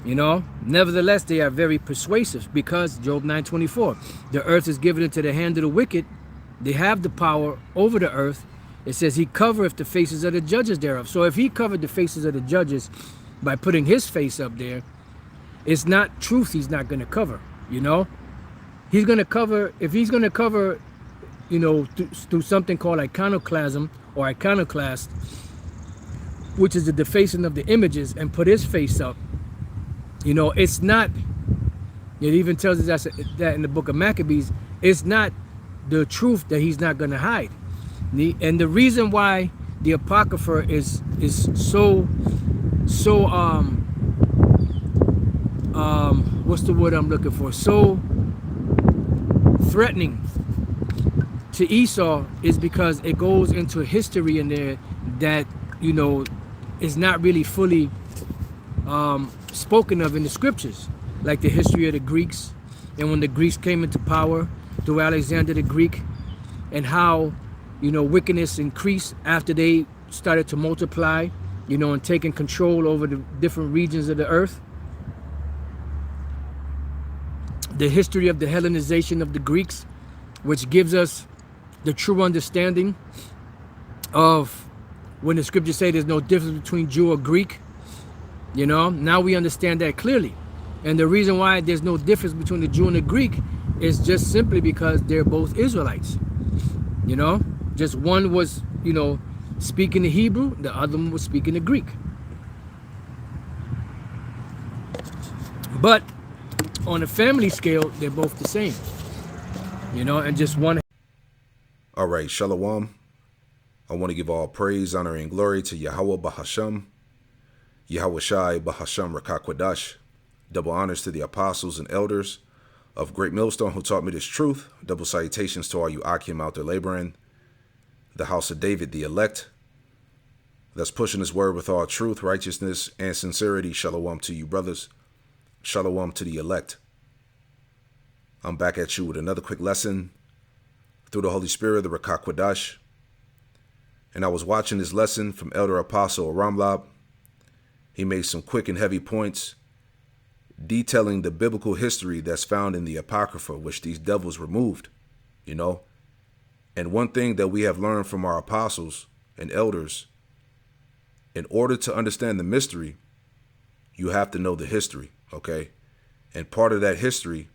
You know, nevertheless, they are very persuasive because Job 9:24, the earth is given into the hand of the wicked. They have the power over the earth. It says he covereth the faces of the judges thereof. So if he covered the faces of the judges by putting his face up there, it's not truth he's not going to cover. You know, he's going to cover, if he's going to cover, you know, through something called iconoclasm or iconoclast, which is the defacing of the images, and put his face up. You know, it's not, it even tells us that in the book of Maccabees, it's not the truth that he's not going to hide. And the reason why the Apocrypha is so what's the word I'm looking for? So threatening to Esau is because it goes into history in there that, you know, is not really fully spoken of in the scriptures, like the history of the Greeks, and when the Greeks came into power through Alexander the Greek, and how, you know, wickedness increased after they started to multiply, you know, and taking control over the different regions of the earth. The history of the Hellenization of the Greeks, which gives us the true understanding of when the scriptures say there's no difference between Jew or Greek. You know, now we understand that clearly. And the reason why there's no difference between the Jew and the Greek is just simply because they're both Israelites. You know, just one was, you know, speaking the Hebrew, the other one was speaking the Greek. But on a family scale, they're both the same. You know, and just one. All right, Shalom. I want to give all praise, honor, and glory to Yahweh Bahasham, Yahweh Shai Bahasham Rakakwadash. Double honors to the apostles and elders of Great Millstone who taught me this truth. Double salutations to all you Akim out there laboring. The house of David, the elect, that's pushing his word with all truth, righteousness, and sincerity. Shalom to you, brothers. Shalom to the elect. I'm back at you with another quick lesson through the Holy Spirit, the Rakakwadash. And I was watching this lesson from Elder Apostle Ramlab. He made some quick and heavy points detailing the biblical history that's found in the Apocrypha, which these devils removed, you know. And one thing that we have learned from our apostles and elders, in order to understand the mystery, you have to know the history, okay? And part of that history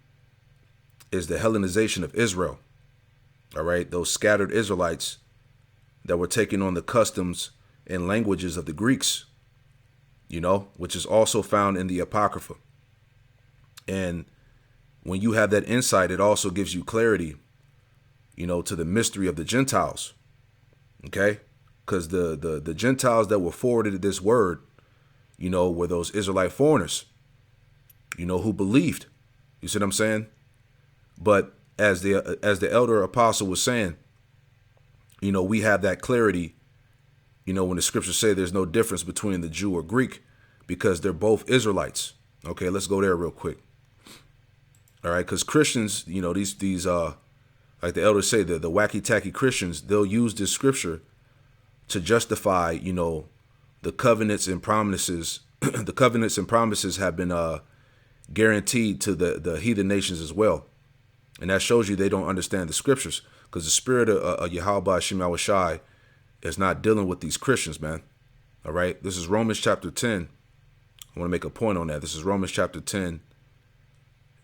is the Hellenization of Israel, all right? Those scattered Israelites that were taking on the customs and languages of the Greeks, you know, which is also found in the Apocrypha. And when you have that insight, it also gives you clarity, you know, to the mystery of the Gentiles, okay? Because the Gentiles that were forwarded this word, you know, were those Israelite foreigners, you know, who believed. You see what I'm saying? But as the elder apostle was saying, you know, we have that clarity, you know, when the scriptures say there's no difference between the Jew or Greek because they're both Israelites. Okay, let's go there real quick. All right, because Christians, you know, these like the elders say, the wacky-tacky Christians, they'll use this scripture to justify, you know, the covenants and promises. The covenants and promises have been guaranteed to the heathen nations as well. And that shows you they don't understand the scriptures, because the spirit of Yahweh Shema Shai is not dealing with these Christians, man. All right. This is Romans chapter 10. I want to make a point on that. This is Romans chapter 10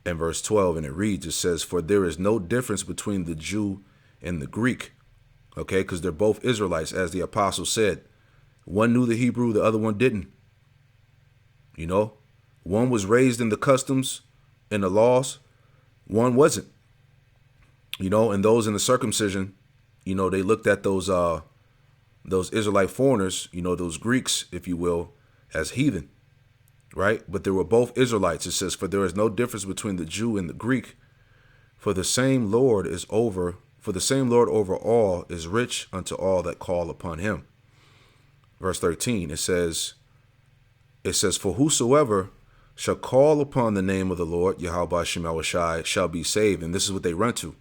and verse 12. And it reads, it says, for there is no difference between the Jew and the Greek. Okay. Because they're both Israelites, as the apostle said. One knew the Hebrew, the other one didn't. You know, one was raised in the customs and the laws. One wasn't. You know, and those in the circumcision, you know, they looked at those Israelite foreigners, you know, those Greeks, if you will, as heathen, right? But they were both Israelites. It says, for there is no difference between the Jew and the Greek, for the same Lord over all is rich unto all that call upon him. Verse 13, it says, for whosoever shall call upon the name of the Lord, Yahweh Shema Shai, shall be saved. And this is what they run to.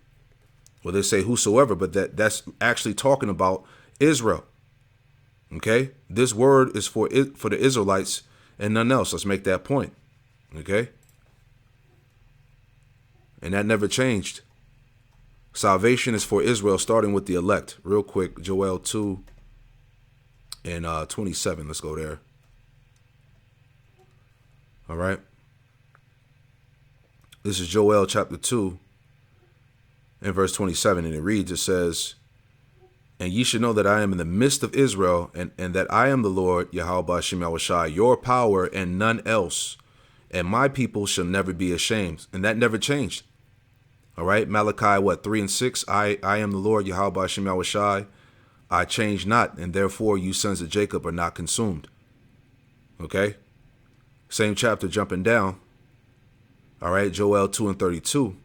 Well, they say whosoever, but that's actually talking about Israel. Okay, this word is for the Israelites and none else. Let's make that point. Okay? And that never changed. Salvation is for Israel, starting with the elect. Real quick, Joel 2 and 27. Let's go there. All right. This is Joel chapter 2 and verse 27. And it reads, it says, and ye should know that I am in the midst of Israel, and that I am the Lord, Yahweh Ba'ashem Yahushai, your power and none else. And my people shall never be ashamed. And that never changed. All right. Malachi, 3 and 6. I am the Lord, Yahweh Ba'ashem Yahushai. I change not, and therefore you sons of Jacob are not consumed. Okay. Same chapter, jumping down. All right. Joel 2 and 32.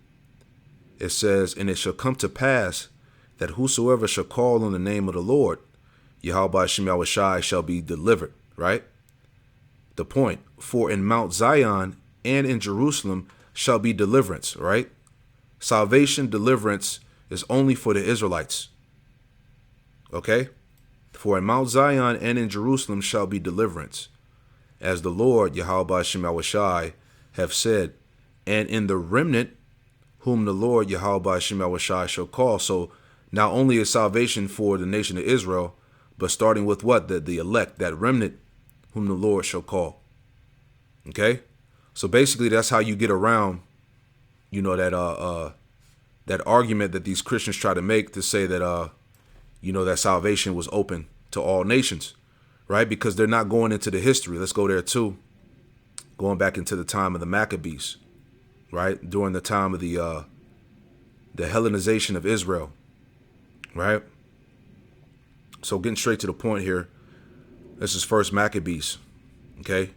It says, and it shall come to pass that whosoever shall call on the name of the Lord, Yahweh Ba'ashem Yahushai, shall be delivered. Right. The point, for in Mount Zion and in Jerusalem shall be deliverance. Right. Salvation, deliverance is only for the Israelites. Okay. For in Mount Zion and in Jerusalem shall be deliverance, as the Lord Yahweh Ba'ashem Yahushai have said, and in the remnant whom the Lord Yahweh Ba'ashem Yahushai shall call. So not only is salvation for the nation of Israel, but starting with what? The elect, that remnant whom the Lord shall call. Okay? So basically that's how you get around, you know, that argument that these Christians try to make to say that, you know, that salvation was open to all nations, right? Because they're not going into the history. Let's go there too. Going back into the time of the Maccabees, right? During the time of the Hellenization of Israel. Right. So getting straight to the point here. This is First Maccabees. OK,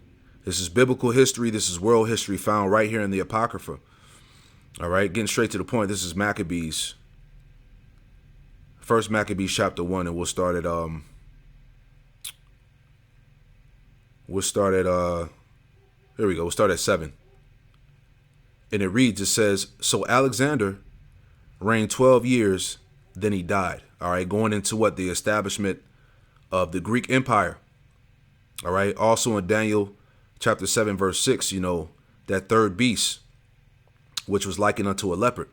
this is biblical history. This is world history found right here in the Apocrypha. All right. Getting straight to the point. This is Maccabees. First Maccabees chapter 1. And we'll start at here we go. We'll start at 7. And it reads, it says, so Alexander reigned 12 years. Then he died. All right. Going into what? The establishment of the Greek Empire. All right. Also in Daniel chapter 7, verse 6, you know, that third beast, which was likened unto a leopard.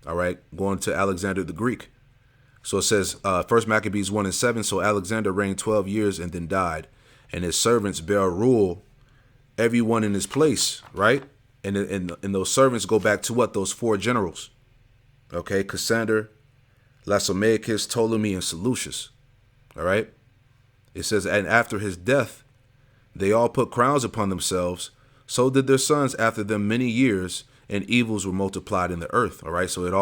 All right. Going to Alexander the Greek. So it says, First Maccabees 1 and 7. So Alexander reigned 12 years and then died, and his servants bear rule, everyone in his place. Right. And those servants go back to what? Those 4 generals. Okay. Cassander, Lacomaeus, Ptolemy, and Seleucus. All right. It says, and after his death, they all put crowns upon themselves. So did their sons after them many years, and evils were multiplied in the earth. All right. So it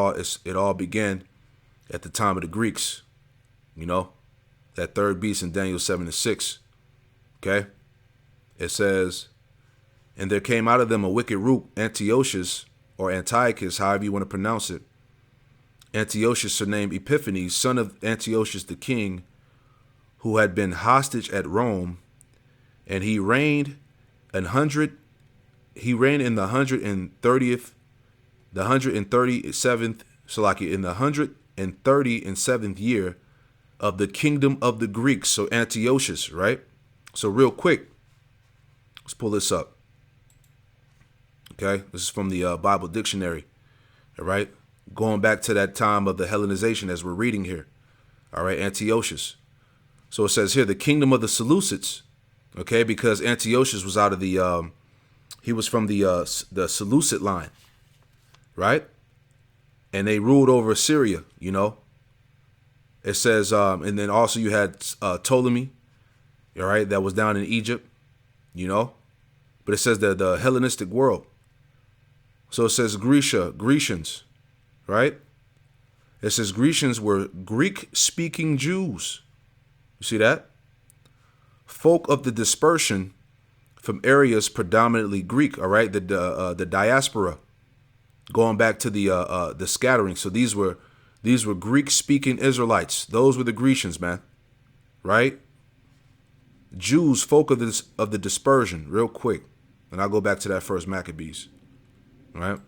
all began at the time of the Greeks. You know, that third beast in Daniel 7 and 6. Okay. It says, and there came out of them a wicked root, Antiochus, or Antiochus, however you want to pronounce it. Antiochus, surnamed Epiphanes, son of Antiochus the king, who had been hostage at Rome, and he reigned in the 137th, the 137th, Salaki, in the 137th year of the kingdom of the Greeks. So Antiochus, right? So real quick, let's pull this up. Okay, this is from the Bible dictionary. All right. Going back to that time of the Hellenization as we're reading here. All right, Antiochus. So it says here, the kingdom of the Seleucids. Okay, because Antiochus was out of the, he was from the Seleucid line. Right? And they ruled over Syria, you know. It says, and then also you had Ptolemy, all right, that was down in Egypt, you know. But it says the Hellenistic world. So it says Grecians. Right? It says Grecians were Greek-speaking Jews. You see that? Folk of the dispersion from areas predominantly Greek. All right, the diaspora, going back to the scattering. So these were Greek-speaking Israelites. Those were the Grecians, man. Right? Jews, folk of the dispersion. Real quick, and I'll go back to that First Maccabees. All right.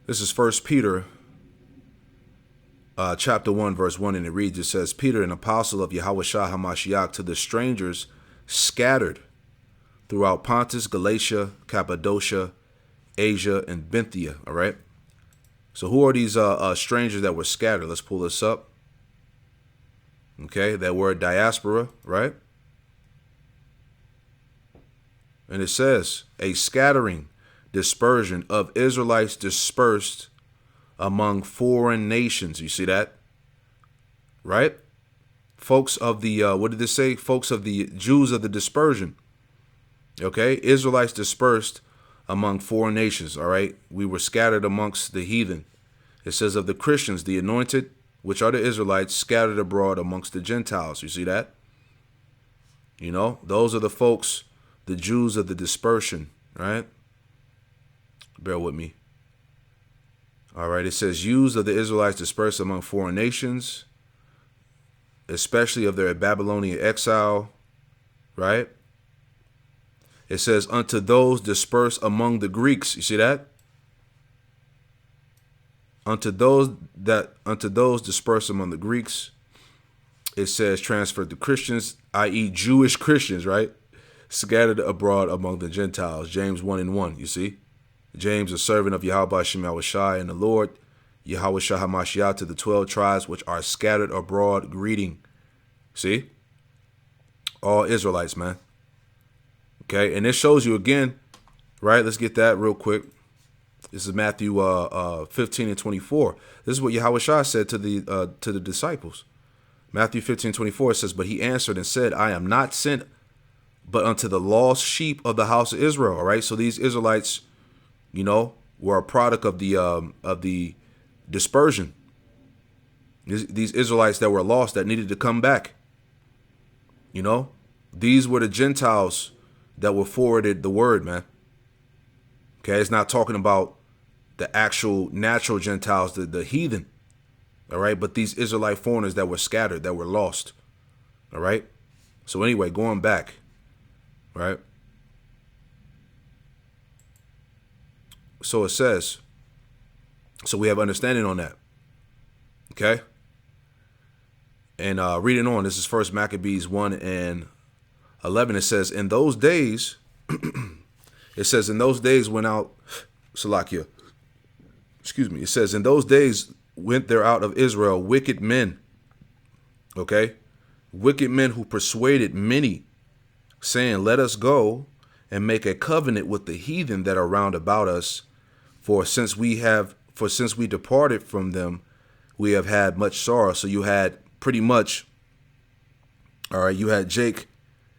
This is 1 Peter chapter 1, verse 1, and it reads, it says, Peter, an apostle of Yahushua HaMashiach, to the strangers scattered throughout Pontus, Galatia, Cappadocia, Asia, and Bithynia. All right. So who are these strangers that were scattered? Let's pull this up. Okay, that word diaspora, right? And it says a scattering, dispersion of Israelites dispersed among foreign nations. You see that? Right? Folks of the, what did this say? Folks of the Jews of the dispersion. Okay, Israelites dispersed among foreign nations. All right, we were scattered amongst the heathen. It says of the Christians, the anointed, which are the Israelites, scattered abroad amongst the Gentiles. You see that? You know, those are the folks, the Jews of the dispersion, right? Bear with me. All right, it says used of the Israelites dispersed among foreign nations, especially of their Babylonian exile, right? It says unto those dispersed among the Greeks. You see that? Unto those dispersed among the Greeks, it says transferred to Christians, i.e. Jewish Christians, right? Scattered abroad among the Gentiles. James 1:1, you see? James, a servant of Yahweh Shem Yahushai and the Lord, Yahweh Shah HaMashiach, to the 12 tribes which are scattered abroad, greeting. See? All Israelites, man. Okay, and this shows you again, right? Let's get that real quick. This is Matthew 15:24. This is what Yahweh Shah said to the disciples. Matthew 15:24 says, but he answered and said, I am not sent but unto the lost sheep of the house of Israel. All right. So these Israelites, you know, were a product of the dispersion. These Israelites that were lost that needed to come back. You know, these were the Gentiles that were forwarded the word, man. Okay, it's not talking about the actual natural Gentiles, the heathen. All right, but these Israelite foreigners that were scattered, that were lost. All right. So anyway, going back, right. So it says, so we have understanding on that. Okay. And reading on, this is First Maccabees 1:11. It says, in those days, it says, in those days went out, Salakia, excuse me. It says, in those days went there out of Israel wicked men. Okay. Wicked men who persuaded many, saying, let us go and make a covenant with the heathen that are round about us. For since we departed from them, we have had much sorrow. So you had pretty much, all right, you had Jake,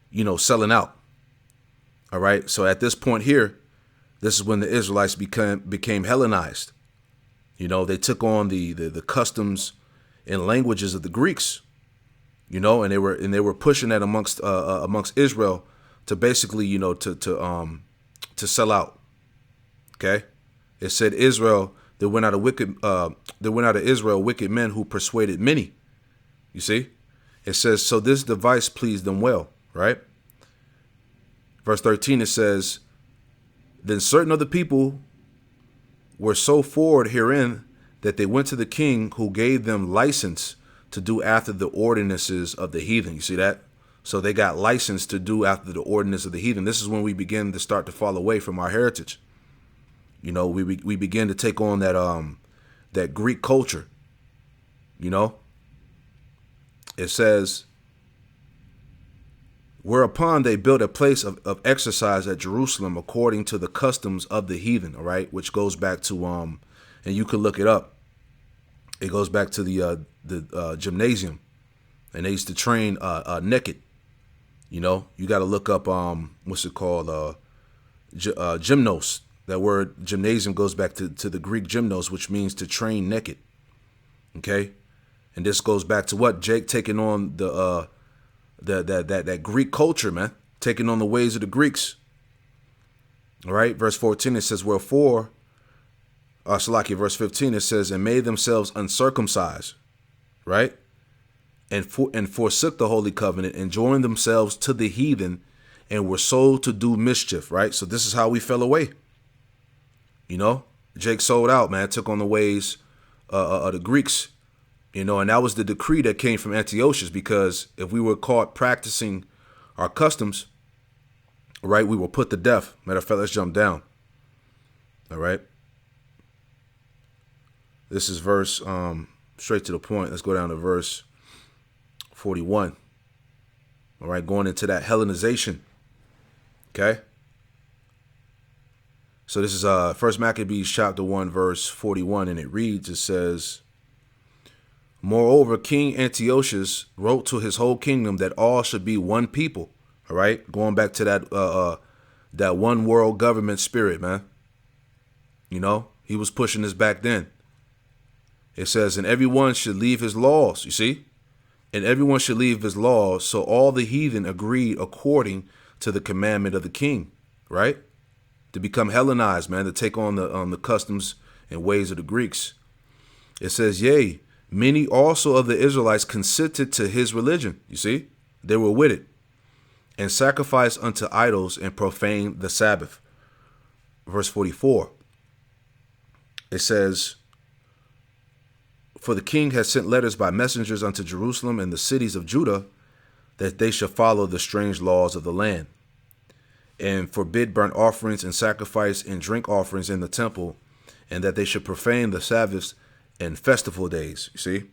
you know, selling out. All right. So at this point here, this is when the Israelites became Hellenized. You know, they took on the customs and languages of the Greeks, you know, and they were pushing that amongst Israel to basically, you know, to sell out. OK, it said Israel, there went out of Israel wicked men who persuaded many. You see, it says, so this device pleased them well. Right. Verse 13, it says, then certain of the people were so forward herein that they went to the king, who gave them license to do after the ordinances of the heathen. You see that? So they got license to do after the ordinance of the heathen. This is when we begin to start to fall away from our heritage. You know, we begin to take on that Greek culture. You know, it says, whereupon they built a place of exercise at Jerusalem according to the customs of the heathen. All right, which goes back to and you can look it up. It goes back to the gymnasium, and they used to train naked. You know, you got to look up what's it called, gymnos. That word gymnasium goes back to the Greek gymnos, which means to train naked. Okay, and this goes back to what Jake taking on that Greek culture, man, taking on the ways of the Greeks. All right, verse 14, it says, wherefore, Salakia, verse 15, it says, and made themselves uncircumcised, right, and forsook the holy covenant, and joined themselves to the heathen, and were sold to do mischief. Right, so this is how we fell away. You know, Jake sold out, man, took on the ways of the Greeks. You know, and that was the decree that came from Antiochus, because if we were caught practicing our customs, All right, we were put to death. Matter of fact, let's jump down. All right. This is verse, straight to the point. Let's go down to verse 41. All right, going into that Hellenization. Okay. So this is First Maccabees chapter 1, verse 41, and it reads, it says, moreover, King Antiochus wrote to his whole kingdom that all should be one people. All right, going back to that one world government spirit, man. You know, he was pushing this back then. It says, and everyone should leave his laws, you see? And everyone should leave his laws. So all the heathen agreed according to the commandment of the king, right? To become Hellenized, man, to take on the customs and ways of the Greeks. It says, yea, many also of the Israelites consented to his religion, you see? They were with it. And sacrificed unto idols and profaned the Sabbath. Verse 44. It says, for the king has sent letters by messengers unto Jerusalem and the cities of Judah, that they should follow the strange laws of the land, and forbid burnt offerings and sacrifice and drink offerings in the temple, and that they should profane the Sabbaths and festival days. You see,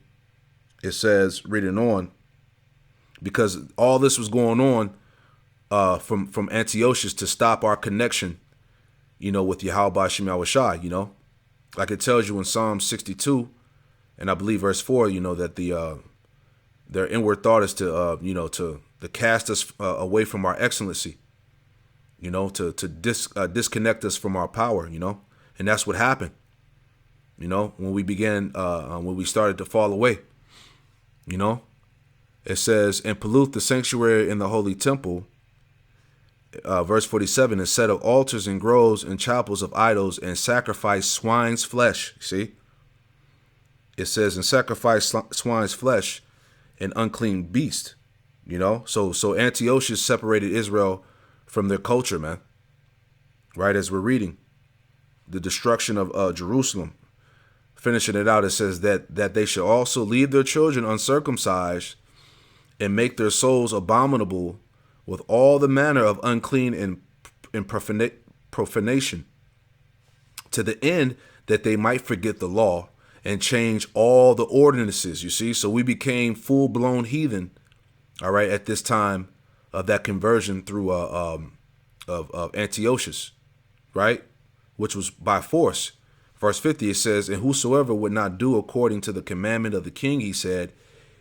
it says, reading on, because all this was going on from Antiochus to stop our connection, you know, with Yahweh Ba'ashem Yahushai, you know, like it tells you in Psalm 62. And I believe verse 4, you know, that their inward thought is to, you know, to cast us away from our excellency, you know, to disconnect us from our power, you know. And that's what happened, you know, when we began, when we started to fall away, you know. It says, and pollute the sanctuary in the holy temple. Verse 47, and set up altars and groves and chapels of idols and sacrifice swine's flesh, see. It says, and sacrifice swine's flesh and unclean beast, you know. So Antiochus separated Israel from their culture, man. Right, as we're reading the destruction of Jerusalem, finishing it out, it says that they should also leave their children uncircumcised and make their souls abominable with all the manner of unclean and profanation, to the end that they might forget the law and change all the ordinances, you see. So we became full-blown heathen, all right, at this time of that conversion through of Antiochus, right, which was by force. Verse 50, it says, and whosoever would not do according to the commandment of the king, he said,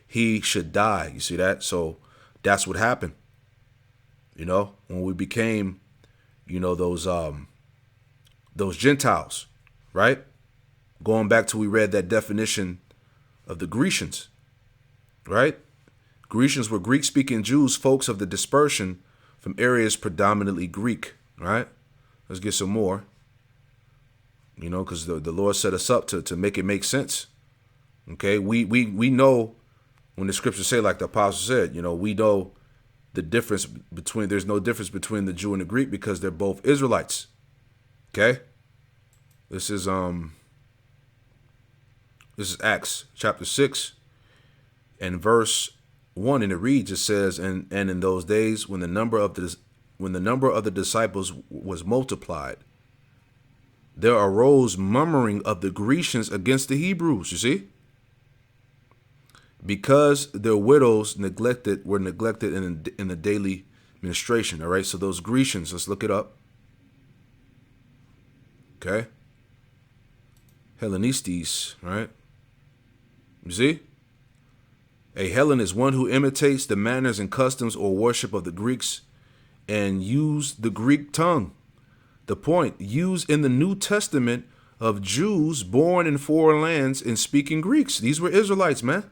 he should die. You see that? So that's what happened, you know, when we became, you know, those Gentiles, right? Going back to we read that definition of the Grecians, right? Grecians were Greek-speaking Jews, folks of the dispersion from areas predominantly Greek, right? Let's get some more, you know, because the Lord set us up to make it make sense. Okay, we know when the scriptures say, like the apostle said, you know, we know the difference between, there's no difference between the Jew and the Greek because they're both Israelites. Okay, this is Acts chapter 6 and verse 1, and it reads, it says, and in those days when the number of the disciples was multiplied, there arose murmuring of the Grecians against the Hebrews, you see, because their widows were neglected in the daily ministration. All right, so those Grecians, let's look it up. Okay, Hellenistes, right? You see, a Hellen is one who imitates the manners and customs or worship of the Greeks and use the Greek tongue. The point, used in the New Testament of Jews born in foreign lands and speaking Greeks. These were Israelites, man.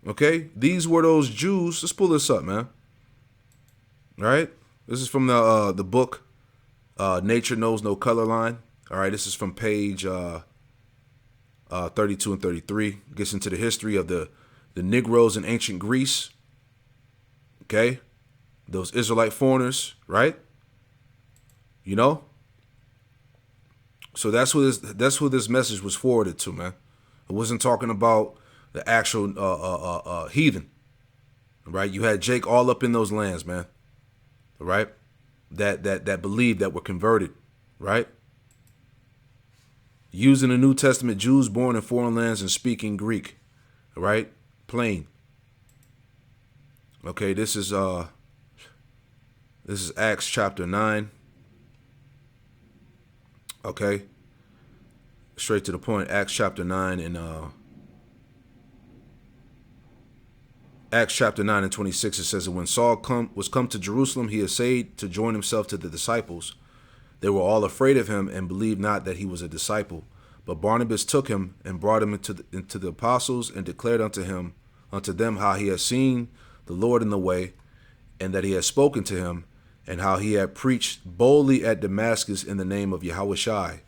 Okay, these were those Jews. Let's pull this up, man. All right, this is from the book Nature Knows No Color Line. All right, this is from page 32 and 33. Gets into the history of the Negroes in ancient Greece. Okay, those Israelite foreigners, right? You know, so that's who this message was forwarded to, man. It wasn't talking about the actual heathen, right? You had Jake all up in those lands, man. right? That believed, that were converted, right? Using the New Testament, Jews born in foreign lands and speaking Greek, right? Plain. Okay, this is Acts chapter 9. Okay. Straight to the point. Acts chapter 9 and Acts chapter 9 and 26, it says that when Saul was come to Jerusalem, he essayed to join himself to the disciples. They were all afraid of him and believed not that he was a disciple. But Barnabas took him and brought him into the apostles and declared unto them how he had seen the Lord in the way, and that he had spoken to him, and how he had preached boldly at Damascus in the name of Yahushai.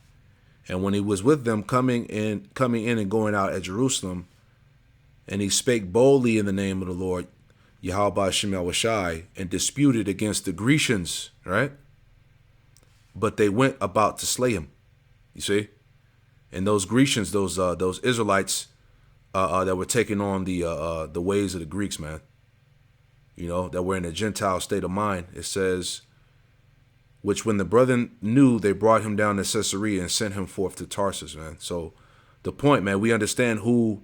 And when he was with them coming in and going out at Jerusalem, and he spake boldly in the name of the Lord, Yahweh Shem Yahushai, and disputed against the Grecians, right? But they went about to slay him. You see? And those Grecians, those Israelites that were taking on the ways of the Greeks, man, you know, that were in a Gentile state of mind. It says, which when the brethren knew, they brought him down to Caesarea and sent him forth to Tarsus, man. So the point, man, we understand who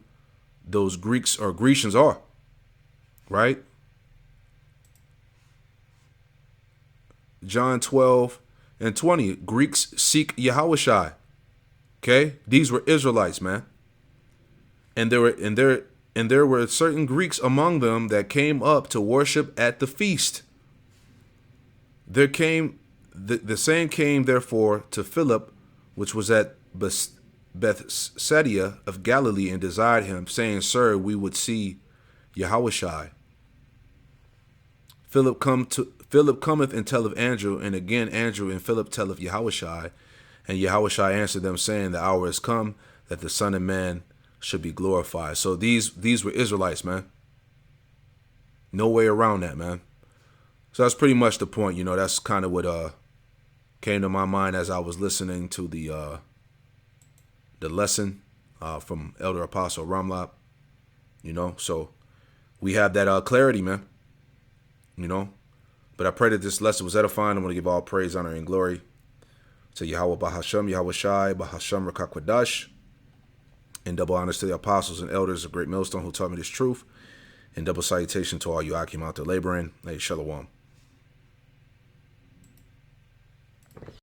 those Greeks or Grecians are, right? John 12 and 20, Greeks seek Yahushai. Okay, these were Israelites, man, and there were certain Greeks among them that came up to worship at the feast. There came the same came therefore to Philip, which was at Bethsaida of Galilee, and desired him, saying, Sir, we would see Yahushai. Philip cometh and telleth Andrew, and again Andrew and Philip telleth Yahushai. And Yahushua answered them, saying, The hour is come that the Son of Man should be glorified. So these were Israelites, man. No way around that, man. So that's pretty much the point. You know, that's kind of what came to my mind as I was listening to the lesson from Elder Apostle Ramlap. You know, so we have that clarity, man. You know, but I pray that this lesson was edifying. I want to give all praise, honor, and glory to Yahweh Bahasham, Yahushai, Bahasham Rakakwadash, and double honors to the apostles and elders of Great Millstone who taught me this truth, and double salutation to all you Akim out there laboring. Hey, Shalom.